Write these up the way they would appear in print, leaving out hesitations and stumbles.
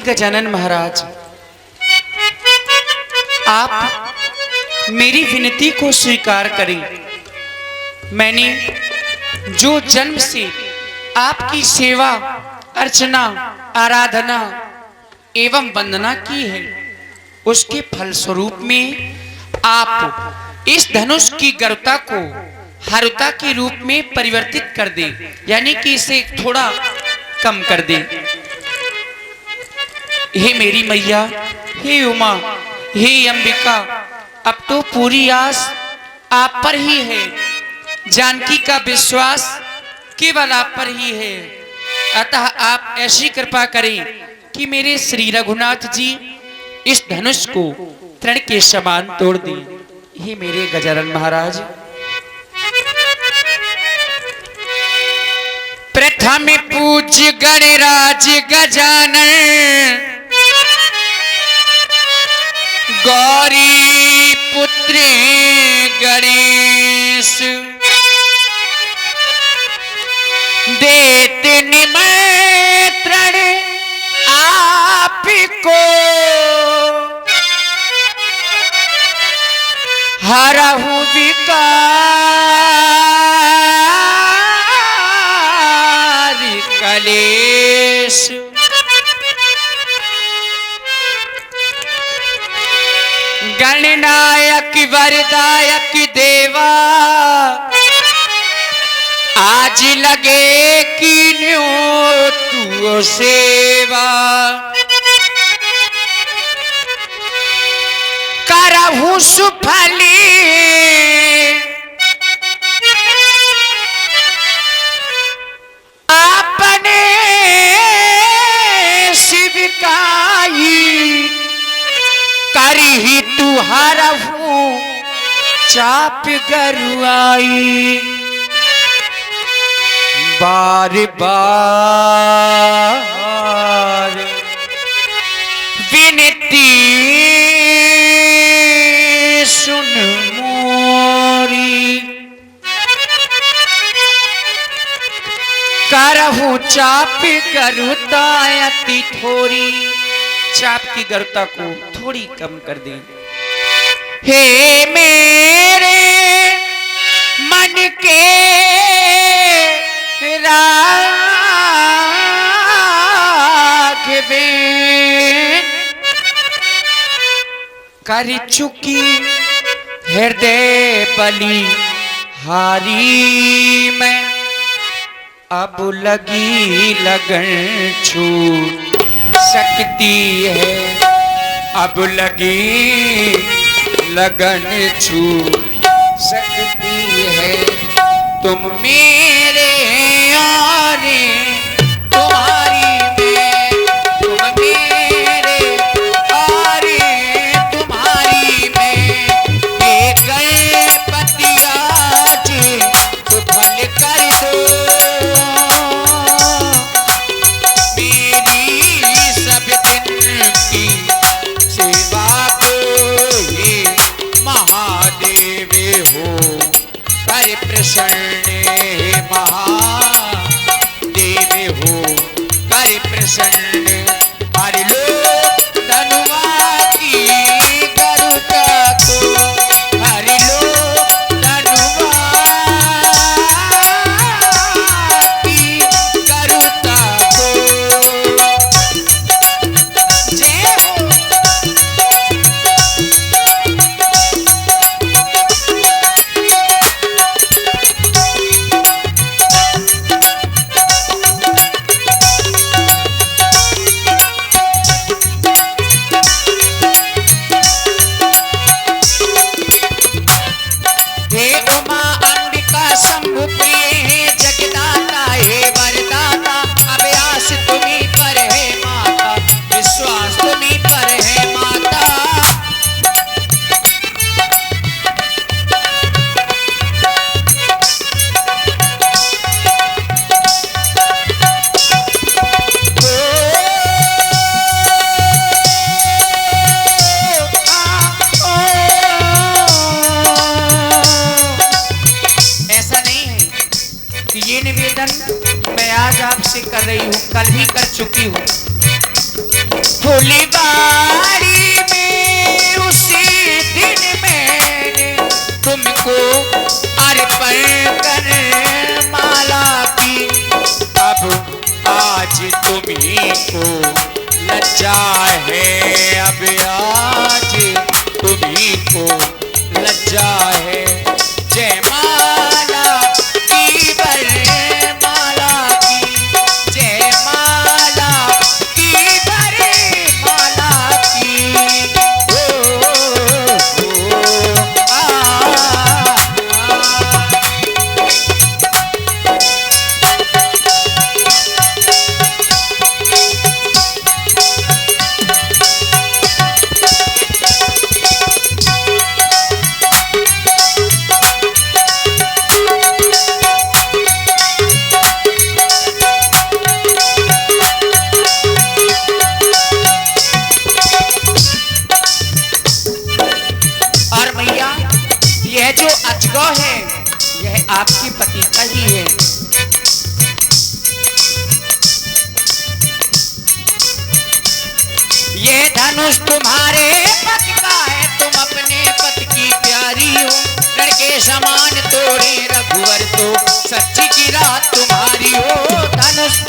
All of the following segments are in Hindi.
गजानन महाराज, आप मेरी विनती को स्वीकार करें। मैंने जो जन्म से आपकी सेवा अर्चना आराधना एवं वंदना की है, उसके फलस्वरूप में आप इस धनुष की गरुता को हरुता के रूप में परिवर्तित कर दें, यानी कि इसे थोड़ा कम कर दें। हे मेरी मैया, हे उमा, हे अंबिका, अब तो पूरी आस आप पर ही है। जानकी का विश्वास केवल आप पर ही है। अतः आप ऐसी कृपा करें कि मेरे श्री रघुनाथ जी इस धनुष को तृण के समान तोड़ दें। हे मेरे गजानन महाराज, प्रथम पूज्य गणराज गजानन, गौरी पुत्र गणेश, देते निमंत्रण आपको, हरहु विकार कलेश। गणनायक वरदायक देवा, आज लगे कीन्यो तू सेवा, करहु सुफली आपने शिविकाई, करही तू हरहु चाप गरुआई। बार बार विनती सुन मोरी, करहु चाप गरुता अति थोरी। चाप की गरुता को थोड़ी कम कर दें। हे मेरे मन के राघवे, कर चुकी हृदय बलि हारी मैं, अब लगी लगन छूट सकती है, अब लगी लगन छूट सकती है। तुम मेरे और तुम्हारी में, तुम मेरे और तुम्हारी में, एक गणपति आज सुफल कर दो, मेरी सब दिन की सेवा को हे महादेव हो कर प्रसन्न, महादेव हो कर प्रसन्न। हर लो धनुआ की गरुता को, हर लो धनुआ की गरुता को। जय हो। मैं आज आपसे कर रही हूँ, कल भी कर चुकी हूँ। फुलवारी में उसी दिन मैंने तुमको अर्पण कर माला की। अब आज तुम्ही को लज्जा है, अब आज तुम्ही को लज्जा है। जय माला की वरमाला की, जय माला की वरमाला की। यह जो अजगर है यह आपके पति का ही है। यह धनुष तुम्हारे पति का है, तुम अपने पति की प्यारी हो। लड़के समान तोड़े रघुवर तो सच्ची की रात तुम्हारी हो। धनुष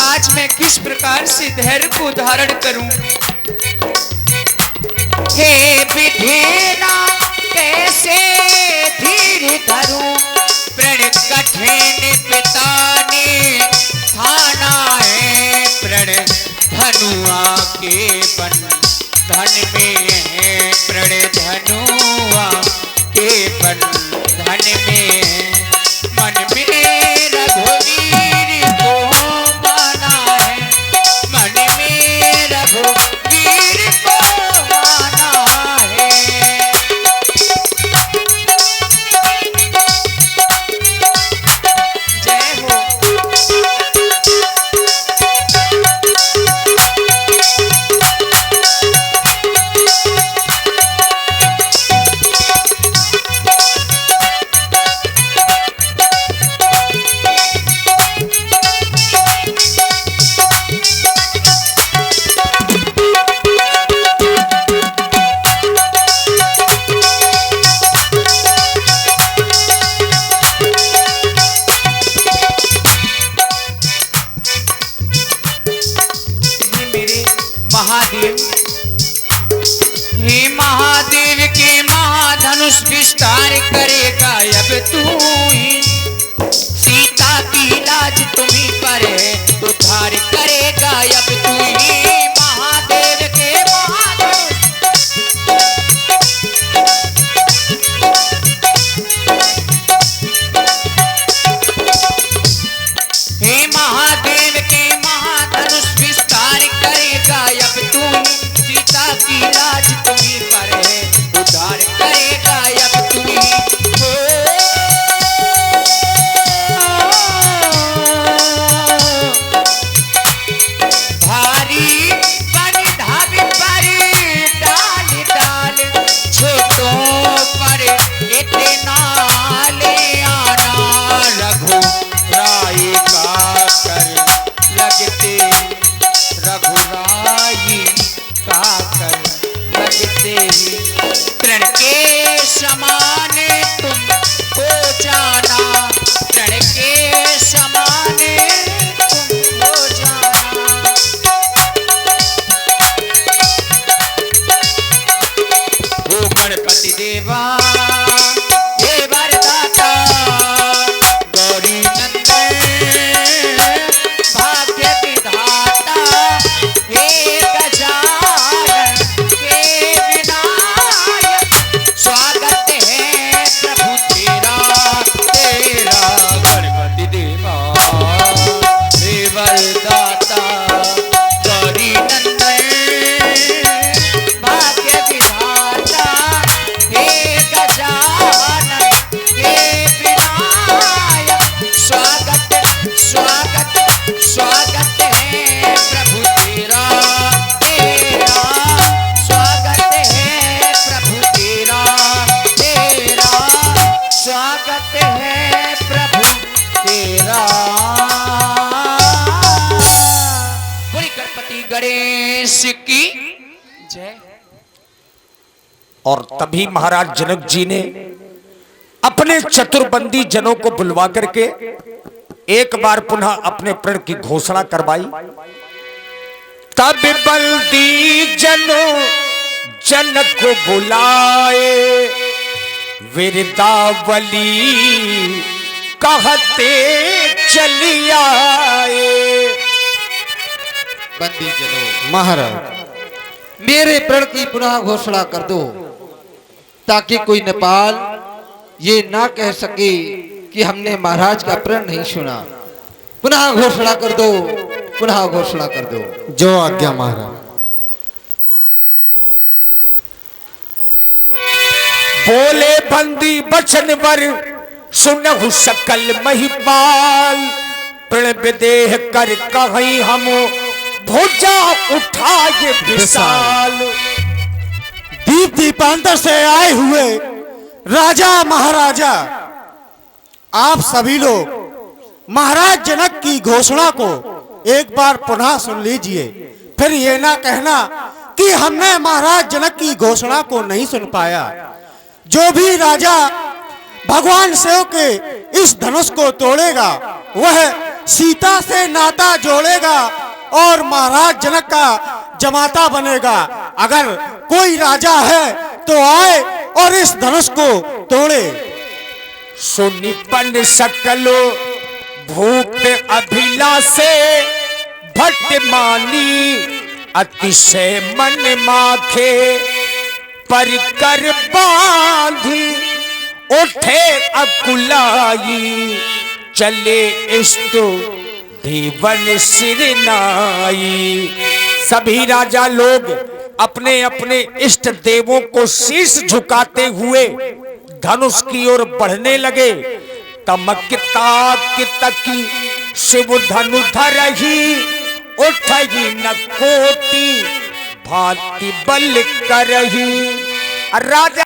आज मैं किस प्रकार से धैर्य को धारण करूं। हे विधेना कैसे धीर धरूं, प्रण कठिन पिता ने ठाना है। प्रण धनुआ के बंधन में है, प्रण धनुआ के बंधन में है। मन में रघुवीर को माना है, मन में रघुवीर को माना है। जय हो। महादेव, हे महादेव के महाधनुष विस्तार करेगा अब तू ही। सीता की लाज तुम्ही पर है, उद्धार करेगा अब तू ही। महादेव के महाधनुष हे महादेव के महाधनुष विस्तार करेगा अब तू ही। सीता की लाज तुम्ही पर है, उद्धार करेगा अब तू ही। भारी बन धावी पर डाल डाल, छोटों पर इतना ले आना। रघु राय का कर लगते, रघुराई का कर लगते ही। तृण के समान तुम हो जाना, तृण के समान तुम हो जाना। ओ गणपति देवा हे वरदाता, गौरी नंदन भाग्य विधाता, हे गजानन हे विनायक, स्वागत है जय। और तभी महाराज जनक जी ने अपने चतुर्बंदी जनों को बुलवा करके एक बार पुनः अपने प्रण की घोषणा करवाई। तब बंदी जनों जनक को बुलाए, विरदावली कहते चली आए। बंदी जनों, महाराज मेरे प्रण की पुनः घोषणा कर दो, ताकि कोई नेपाल ये ना कह सके कि हमने महाराज का प्रण नहीं सुना। पुनः घोषणा कर दो, पुनः घोषणा कर दो। जो आज्ञा महाराज। बोले बंदी बचन वर सुनहु सकल महिपाल, प्रण विदेह कर कहीं हम भुजा उठाए विशाल। दीप दीपांतर से आए हुए राजा महाराजा, आप सभी लोग महाराज जनक की घोषणा को एक बार पुनः सुन लीजिए। फिर ये ना कहना कि हमने महाराज जनक की घोषणा को नहीं सुन पाया। जो भी राजा भगवान शिव के इस धनुष को तोड़ेगा वह सीता से नाता जोड़ेगा और महाराज जनक का जमाता बनेगा। अगर कोई राजा है तो आए और इस धनुष को तोड़े। सुनिपन सकलो भूत अभिलाषे, भट्ट मानी अतिशय मन माखे। पर कर बांधी उठे अकुलाई, चले इष्ट देवन सिरनाई। सभी राजा लोग अपने अपने इष्ट देवों को शीश झुकाते हुए धनुष की ओर बढ़ने लगे। तमकता तकी शिव धनु धरही, उठही न कोटि भांति बल करही। राजा